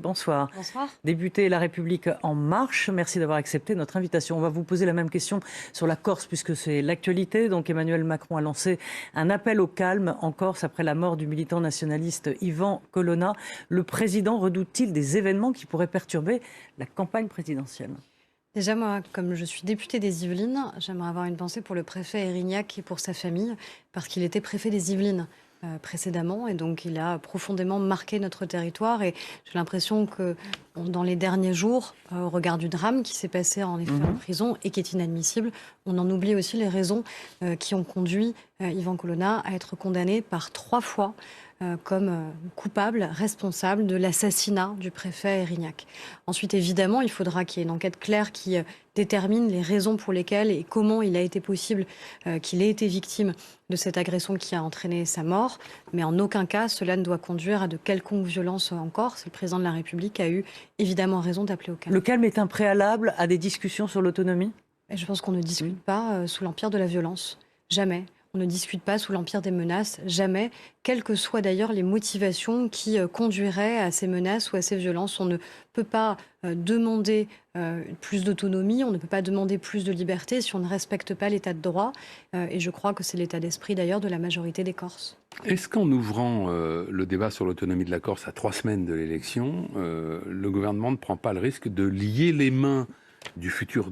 bonsoir. Bonsoir. Député La République En Marche, merci d'avoir accepté notre invitation. On va vous poser la même question sur la Corse puisque c'est l'actualité. Donc Emmanuel Macron a lancé un appel au calme en Corse après la mort du militant nationaliste Ivan Colonna. Le président redoute-t-il des événements qui pourraient perturber la campagne présidentielle ? Déjà, moi, comme je suis députée des Yvelines, j'aimerais avoir une pensée pour le préfet Erignac et pour sa famille, parce qu'il était préfet des Yvelines précédemment, et donc il a profondément marqué notre territoire. Et j'ai l'impression que dans les derniers jours, au regard du drame qui s'est passé en effet en prison et qui est inadmissible, on en oublie aussi les raisons qui ont conduit Ivan Colonna à être condamné par 3 fois comme coupable, responsable de l'assassinat du préfet Erignac. Ensuite, évidemment, il faudra qu'il y ait une enquête claire qui détermine les raisons pour lesquelles et comment il a été possible qu'il ait été victime de cette agression qui a entraîné sa mort. Mais en aucun cas, cela ne doit conduire à de quelconques violences en Corse. Le président de la République a eu évidemment raison d'appeler au calme. Le calme est un préalable à des discussions sur l'autonomie ? Et je pense qu'on ne discute pas sous l'empire de la violence. Jamais. On ne discute pas sous l'empire des menaces, jamais, quelles que soient d'ailleurs les motivations qui conduiraient à ces menaces ou à ces violences. On ne peut pas demander plus d'autonomie, on ne peut pas demander plus de liberté si on ne respecte pas l'état de droit. Et je crois que c'est l'état d'esprit d'ailleurs de la majorité des Corses. Est-ce qu'en ouvrant le débat sur l'autonomie de la Corse à 3 semaines de l'élection, le gouvernement ne prend pas le risque de lier les mains du futur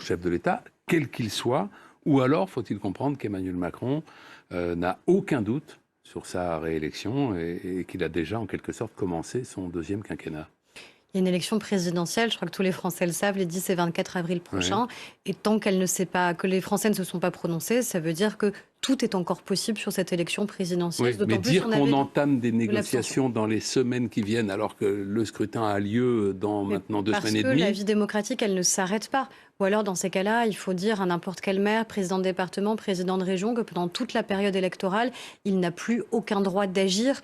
chef de l'État, quel qu'il soit? Ou alors, faut-il comprendre qu'Emmanuel Macron n'a aucun doute sur sa réélection et qu'il a déjà, en quelque sorte, commencé son 2e quinquennat? Il y a une élection présidentielle, je crois que tous les Français le savent, les 10 et 24 avril prochains. Ouais. Et tant qu'elle ne sait pas, que les Français ne se sont pas prononcés, ça veut dire que tout est encore possible sur cette élection présidentielle. Oui, mais dire qu'on entame des négociations dans les semaines qui viennent, alors que le scrutin a lieu dans maintenant 2 semaines et demie. Parce que la vie démocratique, elle ne s'arrête pas. Ou alors, dans ces cas-là, il faut dire à n'importe quel maire, président de département, président de région, que pendant toute la période électorale, il n'a plus aucun droit d'agir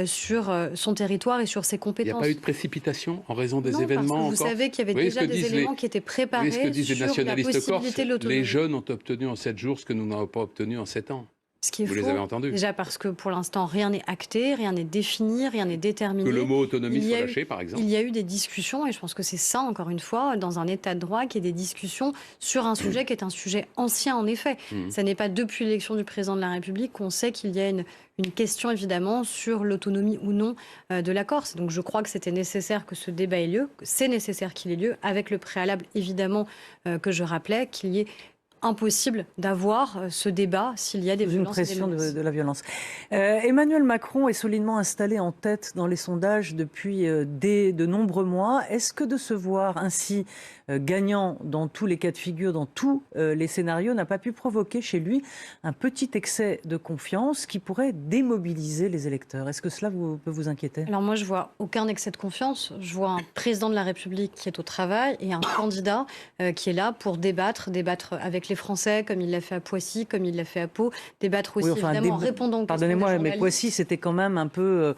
sur son territoire et sur ses compétences. Il n'y a pas eu de précipitation en raison des événements parce que vous savez qu'il y avait déjà des éléments qui étaient préparés sur la possibilité de l'autonomie. Les jeunes ont obtenu en 7 jours ce que nous n'avons pas obtenu en 7 ans. Ce qui est Vous faux, les avez entendus. Déjà parce que pour l'instant, rien n'est acté, rien n'est défini, rien n'est déterminé. Que le mot autonomie soit lâché, par exemple. Il y a eu des discussions, et je pense que c'est ça, encore une fois, dans un état de droit, qu'il y ait des discussions sur un sujet qui est un sujet ancien, en effet. Ça n'est pas depuis l'élection du président de la République qu'on sait qu'il y a une question, évidemment, sur l'autonomie ou non de la Corse. Donc je crois que c'était nécessaire que ce débat ait lieu, que c'est nécessaire qu'il ait lieu, avec le préalable, évidemment, que je rappelais, qu'il y ait impossible d'avoir ce débat s'il y a des violences. Une pression de la violence. Emmanuel Macron est solidement installé en tête dans les sondages depuis de nombreux mois. Est-ce que de se voir ainsi gagnant dans tous les cas de figure, dans tous les scénarios, n'a pas pu provoquer chez lui un petit excès de confiance qui pourrait démobiliser les électeurs? Est-ce que cela peut vous inquiéter? Alors moi, je vois aucun excès de confiance. Je vois un président de la République qui est au travail et un candidat qui est là pour débattre avec les Français, comme il l'a fait à Poissy, comme il l'a fait à Pau, débattre aussi évidemment en répondant aux questions des journalistes. Pardonnez-moi, mais Poissy, c'était quand même un peu...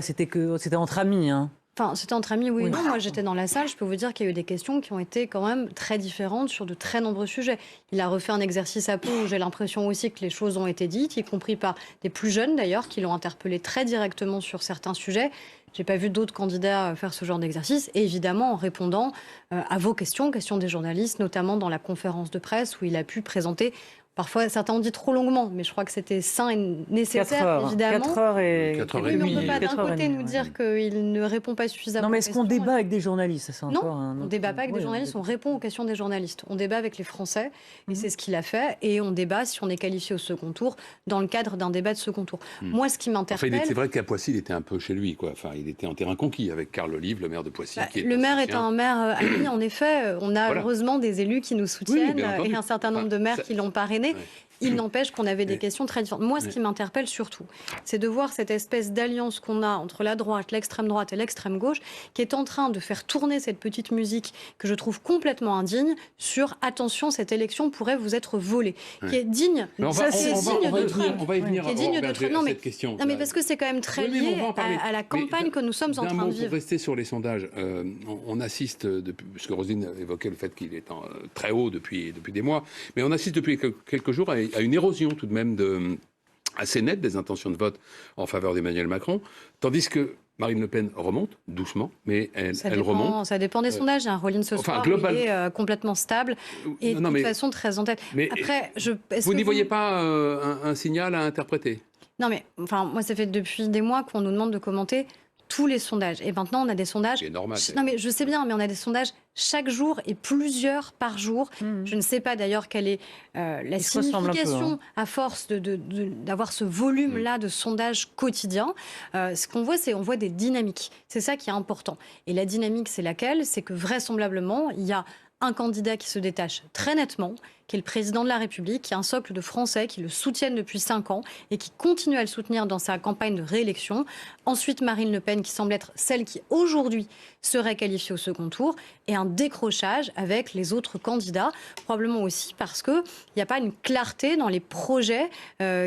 c'était entre amis, hein. Enfin, c'était entre amis, oui et non. Moi, j'étais dans la salle. Je peux vous dire qu'il y a eu des questions qui ont été quand même très différentes sur de très nombreux sujets. Il a refait un exercice à Pau où j'ai l'impression aussi que les choses ont été dites, y compris par des plus jeunes d'ailleurs, qui l'ont interpellé très directement sur certains sujets. J'ai pas vu d'autres candidats faire ce genre d'exercice. Et évidemment, en répondant à vos questions des journalistes, notamment dans la conférence de presse où il a pu présenter... Parfois, certains ont dit trop longuement, mais je crois que c'était sain et nécessaire, 4 heures, évidemment. 4 heures et... 4 heures et et demie. Oui, on ne peut pas d'un côté nous dire qu'il ne répond pas suffisamment. Non, mais est-ce qu'on débat avec des journalistes? Non, on ne débat pas avec des journalistes, on répond aux questions des journalistes. On débat avec les Français, et c'est ce qu'il a fait. Et on débat si on est qualifié au second tour, dans le cadre d'un débat de second tour. Moi, ce qui m'interpelle... Enfin, c'est vrai qu'à Poissy, il était un peu chez lui, quoi. Enfin, il était en terrain conquis avec Carl Olive, le maire de Poissy. Le maire est un maire ami, en effet. On a heureusement des élus qui nous soutiennent et un certain nombre de maires qui l'ont parrainé. Il n'empêche qu'on avait des questions très différentes. Moi, ce qui m'interpelle surtout, c'est de voir cette espèce d'alliance qu'on a entre la droite, l'extrême droite et l'extrême gauche, qui est en train de faire tourner cette petite musique que je trouve complètement indigne sur « attention, cette élection pourrait vous être volée », qui est digne de Trump. On va y venir à cette question. Non, mais parce que c'est quand même très lié à la campagne que nous sommes en train de vivre. Pour rester sur les sondages, on assiste, puisque Roselyne évoquait le fait qu'il est très haut depuis des mois, mais on assiste depuis quelques jours à une érosion tout de même assez nette des intentions de vote en faveur d'Emmanuel Macron, tandis que Marine Le Pen remonte, doucement, mais elle dépend, remonte. Ça dépend des sondages. Il y a un Rolling ce soir, il est complètement stable et de toute façon très en tête. Mais après, vous n'y voyez pas un signal à interpréter? Non mais, enfin, moi ça fait depuis des mois qu'on nous demande de commenter tous les sondages. Et maintenant, on a des sondages... C'est normal. Non, mais je sais bien, mais on a des sondages chaque jour et plusieurs par jour. Je ne sais pas d'ailleurs quelle est la signification à force d'avoir ce volume-là de sondages quotidiens. Ce qu'on voit, c'est on voit des dynamiques. C'est ça qui est important. Et la dynamique, c'est laquelle? C'est que vraisemblablement, il y a un candidat qui se détache très nettement, qui est le président de la République, qui a un socle de Français qui le soutiennent depuis 5 ans et qui continue à le soutenir dans sa campagne de réélection. Ensuite, Marine Le Pen, qui semble être celle qui, aujourd'hui, serait qualifiée au second tour. Et un décrochage avec les autres candidats, probablement aussi parce qu'il n'y a pas une clarté dans les projets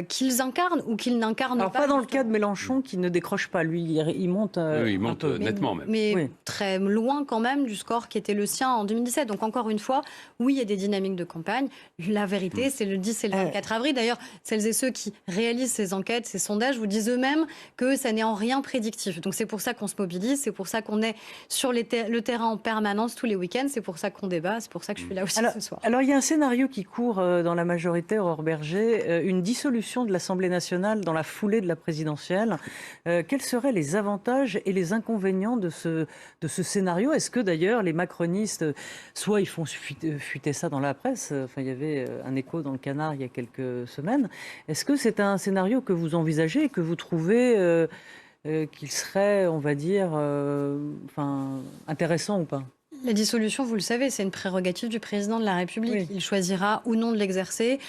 qu'ils incarnent ou qu'ils n'incarnent pas. Alors, pas dans le cas de Mélenchon, qui ne décroche pas. Lui, il monte, il monte nettement même. Mais très loin quand même du score qui était le sien en 2017. Donc encore une fois, oui, il y a des dynamiques de campagne. La vérité, c'est le 10 et le 24 avril. D'ailleurs, celles et ceux qui réalisent ces enquêtes, ces sondages, vous disent eux-mêmes que ça n'est en rien prédictif. Donc c'est pour ça qu'on se mobilise, c'est pour ça qu'on est sur le terrain en permanence tous les week-ends, c'est pour ça qu'on débat, c'est pour ça que je suis là aussi ce soir. Alors il y a un scénario qui court dans la majorité, Aurore Bergé, une dissolution de l'Assemblée nationale dans la foulée de la présidentielle. Quels seraient les avantages et les inconvénients de ce scénario? Est-ce que d'ailleurs les macronistes, soit ils font fuiter ça dans la presse, il y avait un écho dans le Canard il y a quelques semaines. Est-ce que c'est un scénario que vous envisagez et que vous trouvez qu'il serait, on va dire, intéressant ou pas? La dissolution, vous le savez, c'est une prérogative du président de la République. Oui. Il choisira ou non de l'exercer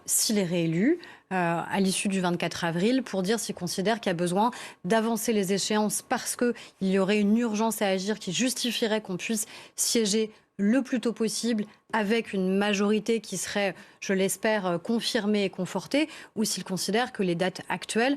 s'il est réélu à l'issue du 24 avril pour dire s'il considère qu'il y a besoin d'avancer les échéances parce qu'il y aurait une urgence à agir qui justifierait qu'on puisse siéger le plus tôt possible avec une majorité qui serait, je l'espère, confirmée et confortée, ou s'il considère que les dates actuelles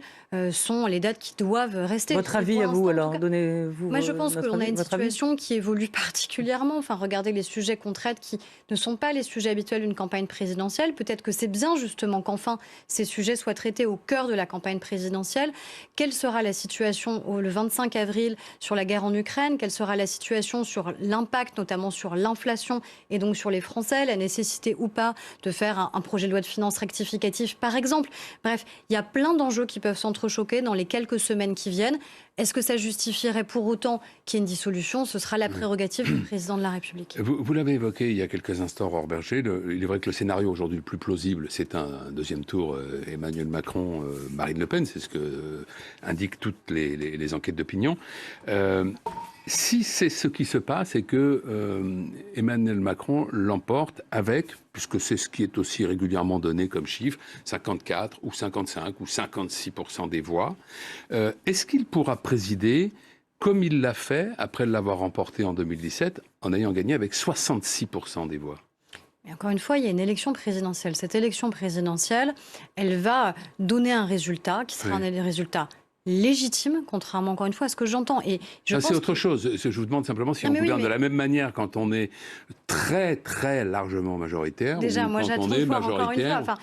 sont les dates qui doivent rester. Votre avis à vous, alors, donnez-vous. Moi, je pense qu'on a une situation qui évolue particulièrement. Enfin, regardez les sujets qu'on traite qui ne sont pas les sujets habituels d'une campagne présidentielle. Peut-être que c'est bien, justement, qu'enfin, ces sujets soient traités au cœur de la campagne présidentielle. Quelle sera la situation le 25 avril sur la guerre en Ukraine? Quelle sera la situation sur l'impact, notamment sur l'inflation et donc sur les Français, la nécessité ou pas de faire un projet de loi de finances rectificatif, par exemple. Bref, il y a plein d'enjeux qui peuvent s'entrechoquer dans les quelques semaines qui viennent. Est-ce que ça justifierait pour autant qu'il y ait une dissolution? Ce sera la prérogative du président de la République. Vous l'avez évoqué il y a quelques instants, Aurore Bergé. Il est vrai que le scénario aujourd'hui le plus plausible, c'est un deuxième tour Emmanuel Macron, Marine Le Pen. C'est ce que indiquent toutes les enquêtes d'opinion. Si c'est ce qui se passe et que Emmanuel Macron l'emporte avec, puisque c'est ce qui est aussi régulièrement donné comme chiffre, 54 ou 55 ou 56% des voix, est-ce qu'il pourra présider comme il l'a fait après l'avoir remporté en 2017 en ayant gagné avec 66% des voix? Et encore une fois, il y a une élection présidentielle. Cette élection présidentielle, elle va donner un résultat qui sera un résultat légitime, contrairement encore une fois à ce que j'entends. Et c'est autre chose. Je vous demande simplement si on gouverne de la même manière quand on est très très largement majoritaire. Déjà, moi j'attends de voir encore une fois. Enfin,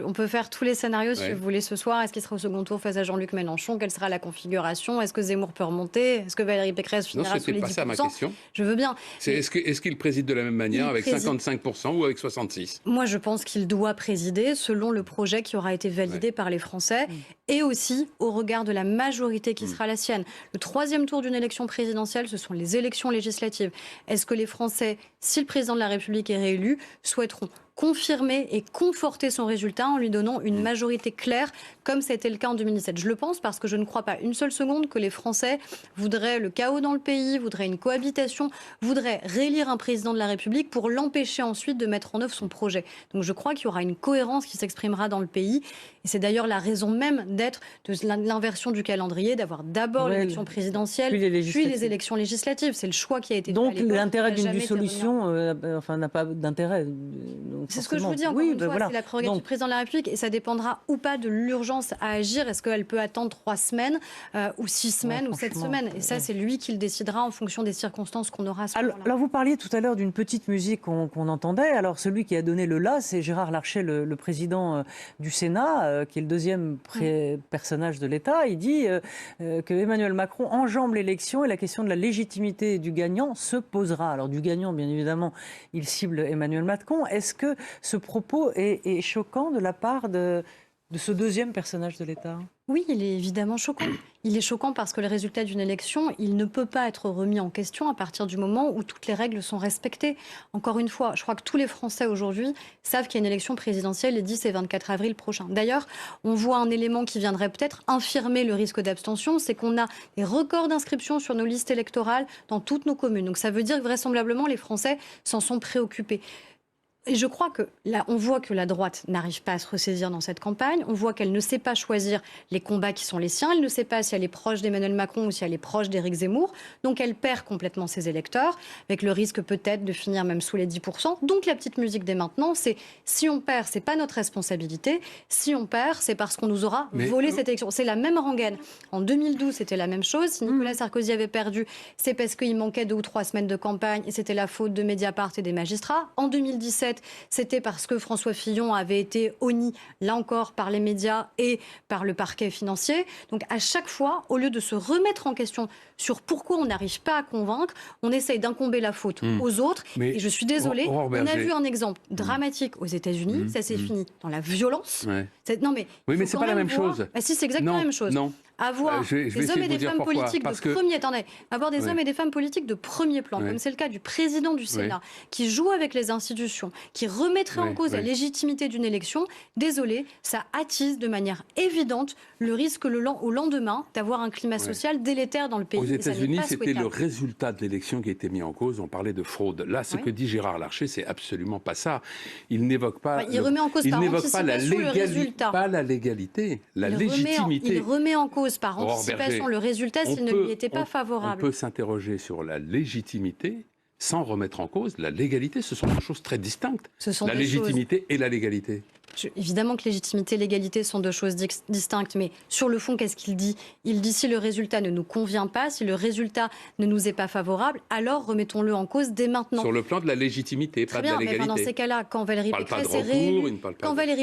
on peut faire tous les scénarios si vous voulez ce soir. Est-ce qu'il sera au second tour face à Jean-Luc Mélenchon? Quelle sera la configuration? Est-ce que Zemmour peut remonter? Est-ce que Valérie Pécresse finira sous les 10%? Non, c'est pas ça ma question. Je veux bien. Est-ce qu'il préside de la même manière avec 55% ou avec 66%? Moi, je pense qu'il doit présider selon le projet qui aura été validé par les Français et aussi au regard de la majorité qui sera la sienne. Le troisième tour d'une élection présidentielle, ce sont les élections législatives. Est-ce que les Français, si le président de la République est réélu, souhaiteront confirmer et conforter son résultat en lui donnant une majorité claire, comme c'était le cas en 2017. Je le pense parce que je ne crois pas une seule seconde que les Français voudraient le chaos dans le pays, voudraient une cohabitation, voudraient réélire un président de la République pour l'empêcher ensuite de mettre en œuvre son projet. Donc je crois qu'il y aura une cohérence qui s'exprimera dans le pays. Et c'est d'ailleurs la raison même d'être de l'inversion du calendrier, d'avoir d'abord l'élection présidentielle, puis les élections législatives. C'est le choix qui a été fait. Donc l'intérêt d'une dissolution n'a pas d'intérêt. Donc C'est ce que je forcément. vous dis, encore Oui, une fois, voilà. c'est la prérogative du président de la République et ça dépendra ou pas de l'urgence à agir. Est-ce qu'elle peut attendre 3 semaines ou 6 semaines ou 7 semaines? Et ça, c'est lui qui le décidera en fonction des circonstances qu'on aura à ce moment-là. Alors, vous parliez tout à l'heure d'une petite musique qu'on entendait. Alors, celui qui a donné le là, c'est Gérard Larcher, le président du Sénat, qui est le deuxième personnage de l'État. Il dit que Emmanuel Macron enjambe l'élection et la question de la légitimité du gagnant se posera. Alors, du gagnant, bien évidemment, il cible Emmanuel Macron. Est-ce que ce propos est choquant de la part de ce deuxième personnage de l'État? Oui, il est évidemment choquant. Il est choquant parce que le résultat d'une élection, il ne peut pas être remis en question à partir du moment où toutes les règles sont respectées. Encore une fois, je crois que tous les Français aujourd'hui savent qu'il y a une élection présidentielle les 10 et 24 avril prochains. D'ailleurs, on voit un élément qui viendrait peut-être infirmer le risque d'abstention, c'est qu'on a des records d'inscription sur nos listes électorales dans toutes nos communes. Donc ça veut dire que vraisemblablement les Français s'en sont préoccupés. Et je crois que là, on voit que la droite n'arrive pas à se ressaisir dans cette campagne. On voit qu'elle ne sait pas choisir les combats qui sont les siens. Elle ne sait pas si elle est proche d'Emmanuel Macron ou si elle est proche d'Éric Zemmour. Donc elle perd complètement ses électeurs, avec le risque peut-être de finir même sous les 10%. Donc la petite musique dès maintenant, c'est si on perd, c'est pas notre responsabilité. Si on perd, c'est parce qu'on nous aura volé cette élection. C'est la même rengaine. En 2012, c'était la même chose. Si Nicolas Sarkozy avait perdu, c'est parce qu'il manquait 2 ou 3 semaines de campagne et c'était la faute de Mediapart et des magistrats. En 2017, c'était parce que François Fillon avait été honni, là encore, par les médias et par le parquet financier. Donc à chaque fois, au lieu de se remettre en question sur pourquoi on n'arrive pas à convaincre, on essaye d'incomber la faute aux autres. Mais et je suis désolée, on a vu un exemple dramatique aux États-Unis. Ça s'est fini dans la violence. Non, mais oui, mais c'est pas la même chose. Ah, si, c'est exactement la même chose. Non. Avoir des hommes et des femmes politiques de premier... Attendez, avoir des hommes et des femmes politiques de premier plan, comme c'est le cas du président du Sénat, qui joue avec les institutions, qui remettrait en cause la légitimité d'une élection, désolé, ça attise de manière évidente le risque au lendemain d'avoir un climat social délétère dans le pays. Aux États-Unis, c'était le résultat de l'élection qui a été mis en cause. On parlait de fraude. Là, ce que dit Gérard Larcher, c'est absolument pas ça. Il n'évoque pas... il remet en cause par anticipation le résultat. Pas la légalité, la légitimité. Il remet en cause par anticipation le résultat s'il ne lui était pas favorable. On peut s'interroger sur la légitimité sans remettre en cause la légalité. Ce sont deux choses très distinctes. La légitimité et la légalité. Évidemment que légitimité et légalité sont deux choses distinctes, mais sur le fond, qu'est-ce qu'il dit? Il dit si le résultat ne nous convient pas, si le résultat ne nous est pas favorable, alors remettons-le en cause dès maintenant. Sur le plan de la légitimité, pas de la légalité. Mais dans ces cas-là, quand Valérie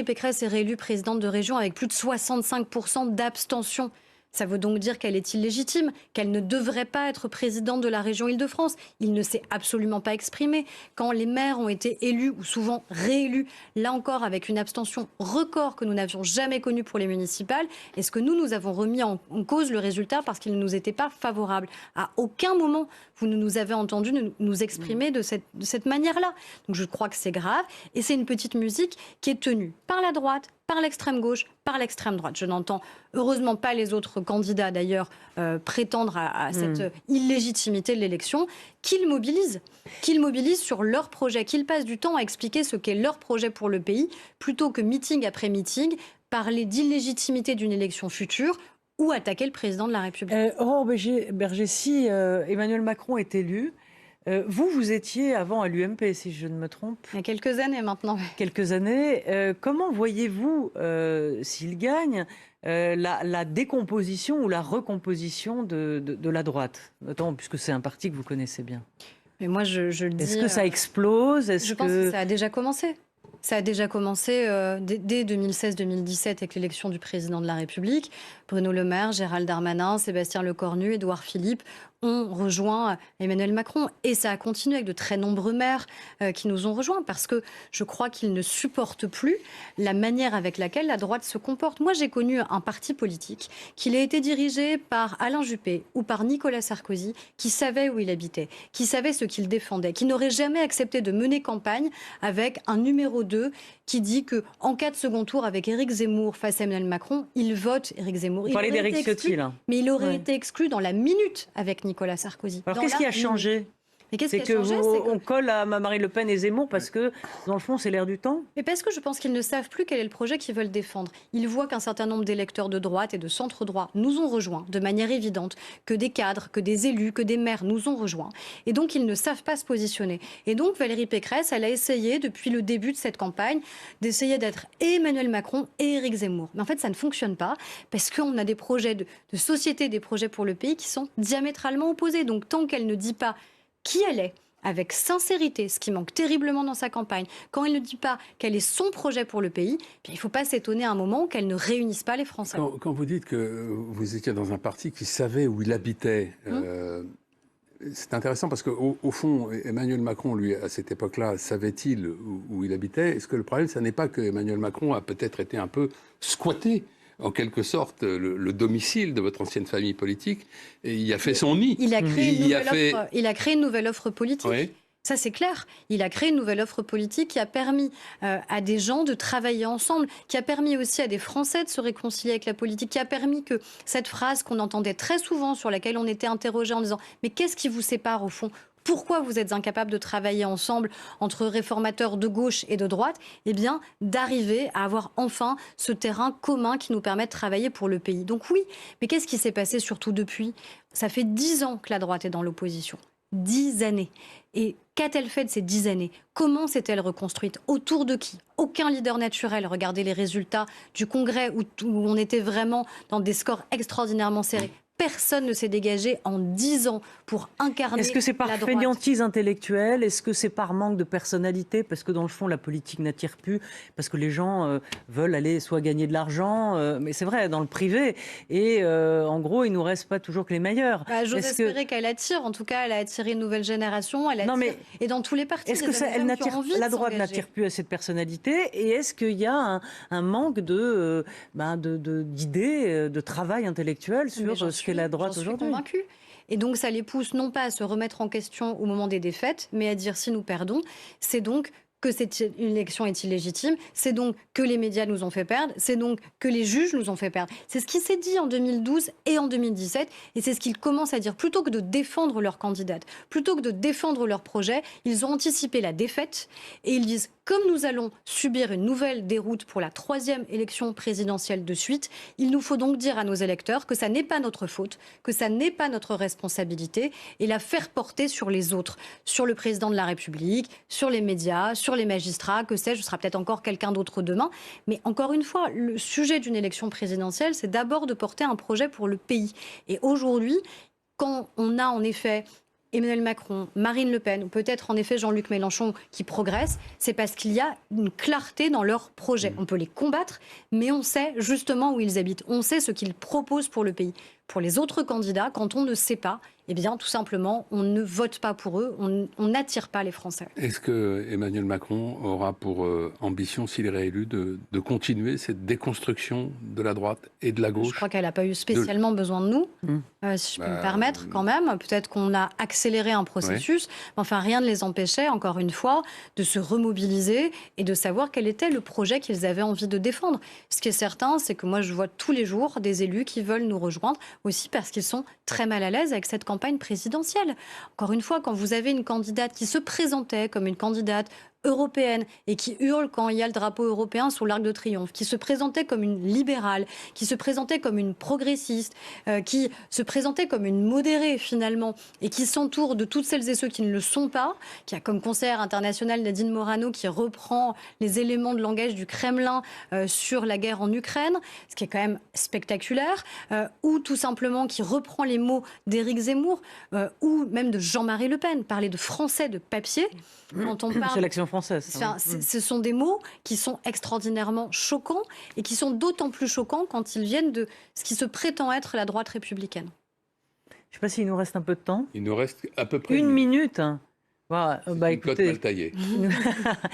Pécresse est réélue présidente de région avec plus de 65% d'abstention, ça veut donc dire qu'elle est illégitime, qu'elle ne devrait pas être présidente de la région Île-de-France. Il ne s'est absolument pas exprimé. Quand les maires ont été élus ou souvent réélus, là encore avec une abstention record que nous n'avions jamais connue pour les municipales, est-ce que nous avons remis en cause le résultat parce qu'il ne nous était pas favorable? À aucun moment, vous ne nous avez entendu nous exprimer de cette manière-là. Donc je crois que c'est grave et c'est une petite musique qui est tenue par la droite, par l'extrême gauche, par l'extrême droite. Je n'entends heureusement pas les autres candidats d'ailleurs prétendre à cette illégitimité de l'élection, qu'ils mobilisent sur leur projet, qu'ils passent du temps à expliquer ce qu'est leur projet pour le pays, plutôt que meeting après meeting, parler d'illégitimité d'une élection future ou attaquer le président de la République. Aurore Berger, si Emmanuel Macron est élu, vous étiez avant à l'UMP, si je ne me trompe. Il y a quelques années maintenant. Quelques années. Comment voyez-vous, s'il gagne, la décomposition ou la recomposition de la droite, notamment puisque c'est un parti que vous connaissez bien? Mais moi, je le dis... Est-ce que ça explose? Je pense que ça a déjà commencé. Ça a déjà commencé dès 2016-2017 avec l'élection du président de la République. Bruno Le Maire, Gérald Darmanin, Sébastien Lecornu, Édouard Philippe ont rejoint Emmanuel Macron. Et ça a continué avec de très nombreux maires qui nous ont rejoints parce que je crois qu'ils ne supportent plus la manière avec laquelle la droite se comporte. Moi, j'ai connu un parti politique qui a été dirigé par Alain Juppé ou par Nicolas Sarkozy, qui savait où il habitait, qui savait ce qu'il défendait, qui n'aurait jamais accepté de mener campagne avec un numéro 2 qui dit qu'en cas de second tour avec Éric Zemmour face à Emmanuel Macron, il vote Éric Zemmour. Vous parlez d'Éric Ciotti, là. Mais il aurait été exclu dans la minute avec Nicolas Sarkozy. Alors qu'est-ce qui a changé? Mais qu'est-ce C'est qui a que changé? on colle à Marine Le Pen et Zemmour parce que, dans le fond, c'est l'air du temps. Mais parce que je pense qu'ils ne savent plus quel est le projet qu'ils veulent défendre. Ils voient qu'un certain nombre d'électeurs de droite et de centre-droit nous ont rejoints de manière évidente, que des cadres, que des élus, que des maires nous ont rejoints. Et donc, ils ne savent pas se positionner. Et donc, Valérie Pécresse, elle a essayé, depuis le début de cette campagne, d'essayer d'être et Emmanuel Macron et Éric Zemmour. Mais en fait, ça ne fonctionne pas parce qu'on a des projets de société, des projets pour le pays qui sont diamétralement opposés. Donc, tant qu'elle ne dit pas qui elle est, avec sincérité, ce qui manque terriblement dans sa campagne, quand elle ne dit pas quel est son projet pour le pays, il ne faut pas s'étonner à un moment qu'elle ne réunisse pas les Français. Quand vous dites que vous étiez dans un parti qui savait où il habitait, c'est intéressant parce qu'au fond, Emmanuel Macron, lui, à cette époque-là, savait-il où il habitait? Est-ce que le problème, ce n'est pas que Emmanuel Macron a peut-être été un peu squatté en quelque sorte, le domicile de votre ancienne famille politique, et il a fait son nid. Il a créé une nouvelle offre politique. Oui. Ça, c'est clair. Il a créé une nouvelle offre politique qui a permis à des gens de travailler ensemble, qui a permis aussi à des Français de se réconcilier avec la politique, qui a permis que cette phrase qu'on entendait très souvent, sur laquelle on était interrogé en disant « Mais qu'est-ce qui vous sépare au fond ? Pourquoi vous êtes incapables de travailler ensemble entre réformateurs de gauche et de droite ?» Eh bien, d'arriver à avoir enfin ce terrain commun qui nous permet de travailler pour le pays. Donc oui, mais qu'est-ce qui s'est passé surtout depuis ? Ça fait 10 ans que la droite est dans l'opposition. 10 années. Et qu'a-t-elle fait de ces 10 années ? Comment s'est-elle reconstruite ? Autour de qui ? Aucun leader naturel. Regardez les résultats du Congrès où on était vraiment dans des scores extraordinairement serrés. Personne ne s'est dégagé en 10 ans pour incarner la droite. Est-ce que c'est par fainéantise intellectuelle ? Est-ce que c'est par manque de personnalité ? Parce que dans le fond, la politique n'attire plus, parce que les gens veulent aller soit gagner de l'argent, mais c'est vrai, dans le privé. Et en gros, il ne nous reste pas toujours que les meilleurs. J'ose espérer qu'elle attire. En tout cas, elle a attiré une nouvelle génération. Elle attire. Non, mais et dans tous les partis. Est-ce que la droite n'attire plus à cette personnalité ? Et est-ce qu'il y a un manque d'idées, de travail intellectuel sur ce qu'est la droite aujourd'hui ? J'en suis convaincue. Et donc, ça les pousse non pas à se remettre en question au moment des défaites, mais à dire si nous perdons, c'est donc que cette élection est illégitime, c'est donc que les médias nous ont fait perdre, c'est donc que les juges nous ont fait perdre. C'est ce qui s'est dit en 2012 et en 2017, et c'est ce qu'ils commencent à dire. Plutôt que de défendre leur candidate, plutôt que de défendre leur projet, ils ont anticipé la défaite, et ils disent, comme nous allons subir une nouvelle déroute pour la 3e élection présidentielle de suite, il nous faut donc dire à nos électeurs que ça n'est pas notre faute, que ça n'est pas notre responsabilité, et la faire porter sur les autres, sur le président de la République, sur les médias, sur les magistrats, que sais-je, ce sera peut-être encore quelqu'un d'autre demain. Mais encore une fois, le sujet d'une élection présidentielle, c'est d'abord de porter un projet pour le pays. Et aujourd'hui, quand on a en effet Emmanuel Macron, Marine Le Pen, ou peut-être en effet Jean-Luc Mélenchon qui progressent, c'est parce qu'il y a une clarté dans leur projet. On peut les combattre, mais on sait justement où ils habitent. On sait ce qu'ils proposent pour le pays. Pour les autres candidats, quand on ne sait pas, eh bien, tout simplement, on ne vote pas pour eux, on n'attire pas les Français. Est-ce que Emmanuel Macron aura pour ambition, s'il est réélu, de continuer cette déconstruction de la droite et de la gauche ? Je crois qu'elle n'a pas eu spécialement besoin de nous, si je peux me permettre quand même. Peut-être qu'on a accéléré un processus, mais enfin, rien ne les empêchait, encore une fois, de se remobiliser et de savoir quel était le projet qu'ils avaient envie de défendre. Ce qui est certain, c'est que moi, je vois tous les jours des élus qui veulent nous rejoindre, aussi parce qu'ils sont très mal à l'aise avec cette campagne présidentielle. Encore une fois, quand vous avez une candidate qui se présentait comme une candidate européenne et qui hurle quand il y a le drapeau européen sous l'Arc de Triomphe, qui se présentait comme une libérale, qui se présentait comme une progressiste, qui se présentait comme une modérée finalement, et qui s'entoure de toutes celles et ceux qui ne le sont pas, qui a comme conseillère internationale Nadine Morano qui reprend les éléments de langage du Kremlin sur la guerre en Ukraine, ce qui est quand même spectaculaire, ou tout simplement qui reprend les mots d'Éric Zemmour, ou même de Jean-Marie Le Pen, parler de français de papier. Quand on parle, c'est l'action française. Ce sont des mots qui sont extraordinairement choquants et qui sont d'autant plus choquants quand ils viennent de ce qui se prétend être la droite républicaine. Je ne sais pas s'il nous reste un peu de temps. Il nous reste à peu près une minute. Voilà, C'est bah, une cote écoutez, mal taillée.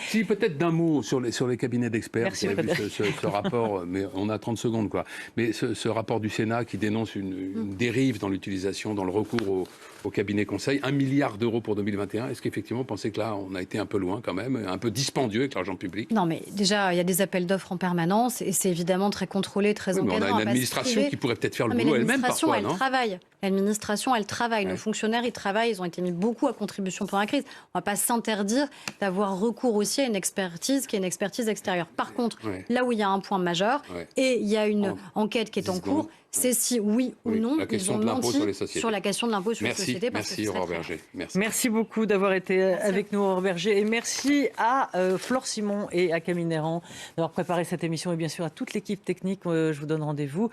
Si, peut-être d'un mot sur les cabinets d'experts. Merci, Vous avez vu Frédéric. ce rapport, mais on a 30 secondes, quoi. Mais ce rapport du Sénat qui dénonce une dérive dans l'utilisation, dans le recours au cabinet conseil, 1 milliard d'euros pour 2021. Est-ce qu'effectivement, vous pensez que là, on a été un peu loin quand même, un peu dispendieux avec l'argent public? Non, mais déjà, il y a des appels d'offres en permanence et c'est évidemment très contrôlé, très Oui, mais encadrant. on a va une pas se administration priver. qui pourrait peut-être faire le Non, mais boulot elle-même l'administration, parfois, elle non? travaille. L'administration, elle travaille. Ouais. Nos fonctionnaires, ils travaillent. Ils ont été mis beaucoup à contribution pendant la crise. On ne va pas s'interdire d'avoir recours aussi à une expertise qui est une expertise extérieure. Par contre, Ouais. là où il y a un point majeur, Ouais. et il y a une En enquête qui est 10 en secondes. cours, c'est si oui ou Oui, non la ils question ont de l'impôt menti sur les sociétés. sur la question de l'impôt sur les Merci, sociétés. Parce que merci ce serait Aurore très Berger. Merci. Merci beaucoup d'avoir été avec nous, Aurore Berger. Et merci à Flore Simon et à Camille Néran d'avoir préparé cette émission. Et bien sûr à toute l'équipe technique. Je vous donne rendez-vous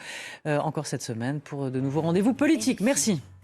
encore cette semaine pour de nouveaux rendez-vous politiques. Merci.